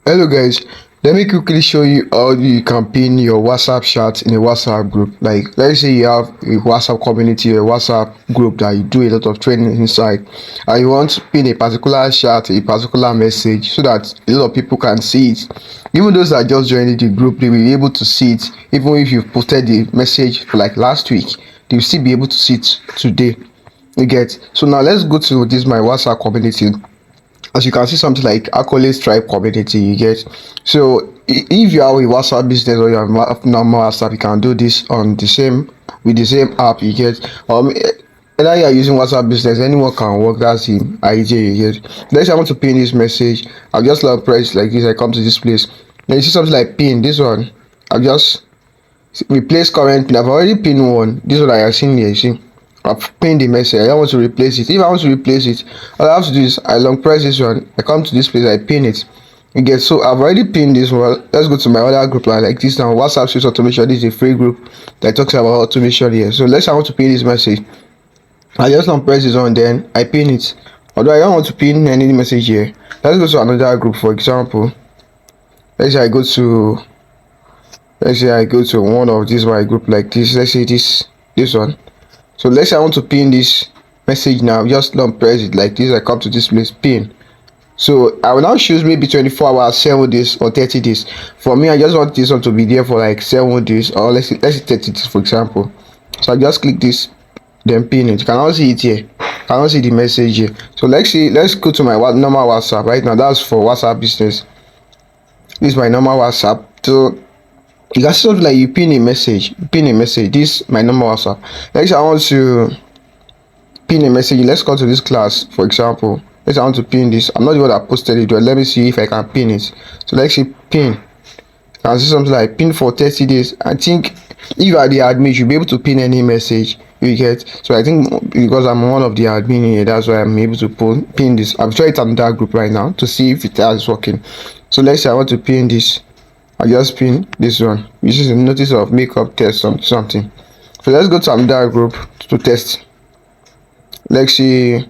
Hello guys, let me quickly show you how you can pin your WhatsApp chat in a WhatsApp group. Like, let's say you have a WhatsApp community or a WhatsApp group that you do a lot of training inside, and you want to pin a particular chat, a particular message, so that a lot of people can see it. Even those that just joined the group, they will be able to see it. Even if you've posted the message for like last week, they will still be able to see it today. You get? So now let's go to this my WhatsApp community. As you can see, something like Accolade Tribe community, you get. So if you have a WhatsApp business or you have normal WhatsApp, you can do this on the same with the same app, you get. Either you are using WhatsApp business, anyone can work. That's the idea, you get. Let's say I want to pin this message. I'll just like press like this. I come to this place, then you see something like pin. This one, I'll just replace current pin. I've already pinned one. This one I have seen here, you see. I've pinned the message. I don't want to replace it. If I want to replace it, all I have to do is I long press this one. I come to this place. I pin it. You get. So I've already pinned this one. Let's go to my other group like this now. WhatsApp Sales Automation. This is a free group that talks about automation here. So let's say I want to pin this message. I just long press this one. Then I pin it. Although I don't want to pin any message here. Let's go to another group. For example, let's say I go to one of this my group like this. Let's say this one. So let's say I want to pin this message now. Just don't press it like this. I come to this place, pin. So I will now choose maybe 24 hours, 7 days, or 30 days. For me, I just want this one to be there for like 7 days, or let's say 30 days, for example. So I just click this, then pin it. You can also see it here. You can also see the message here. So let's go to my normal WhatsApp right now. That's for WhatsApp business. This is my normal WhatsApp. So you can see something like you pin a message. This is my normal WhatsApp. Let's say I want to pin a message. Let's go to this class, for example. Let's say I want to pin this. I'm not the one that posted it, but let me see if I can pin it. So let's say pin. You can see something like pin for 30 days. I think if you are the admin, you'll be able to pin any message you get. So I think because I'm one of the admin here, that's why I'm able to pin this. I've tried it on that group right now to see if it is working. So let's say I want to pin this. I just pin this one. This is a notice of makeup test something. So let's go to another group to test. Let's see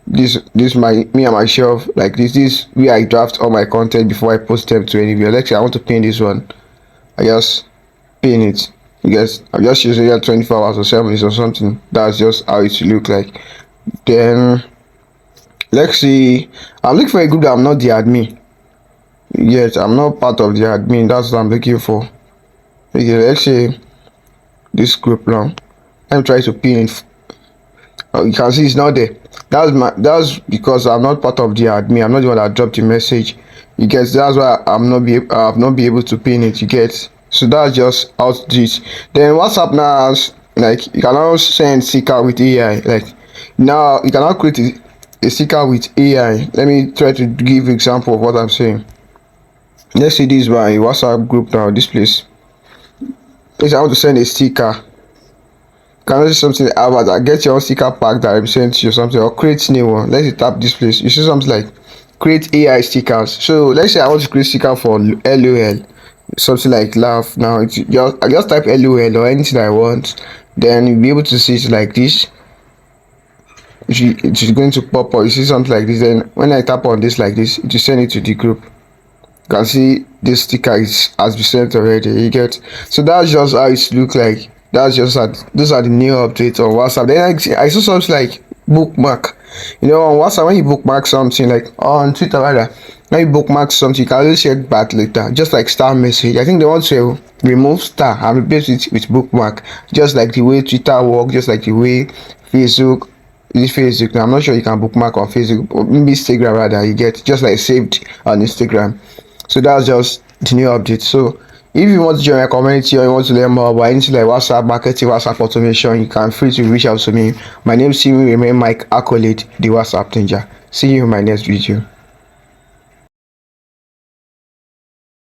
this me and myself like this where I draft all my content before I post them to anywhere. Let's say I want to pin this one. I just pin it. You guys, I'm just using it 24 hours or 7 days or something. That's just how it look like. Then let's see. I'm looking for a group that I'm not the admin. Yes, I'm not part of the admin. That's what I'm looking for. Okay, let's say this group now. I'm trying to pin it. You can see it's not there. That's because I'm not part of the admin. I'm not the one that dropped the message. You get. That's why I've not be able to pin it. You get. So that's just how to do it. Then WhatsApp now has, like, you can now send sticker with AI. Like now you can now create a sticker with AI. Let me try to give example of what I'm saying. Let's see this by WhatsApp group now. This place. If I want to send a sticker, you can see something about that. Get your own sticker pack that represents you or something, or create new one. Let's tap this place. You see something like create AI stickers. So let's say I want to create sticker for LOL, something like laugh. Now it's just I just type LOL or anything I want. Then you'll be able to see it like this. It is going to pop up. You see something like this. Then when I tap on this like this, it will send it to the group. You can see this sticker has been sent already. You get. So that's just how it look like. That's just those are the new updates on WhatsApp. Then I saw something like bookmark. You know, on WhatsApp, when you bookmark something, like on Twitter rather, when you bookmark something, you can always check back later, just like star message. I think they want to remove star and replace it with bookmark, just like the way Twitter works, just like the way Facebook. This Facebook now, I'm not sure you can bookmark on Facebook, or maybe Instagram rather. You get, just like saved on Instagram. So that's just the new update. So if you want to join my community or you want to learn more about anything like WhatsApp marketing, WhatsApp automation, you can free to reach out to me. My name is Remain Mike Accolade, the WhatsApp Ninja. See you in my next video.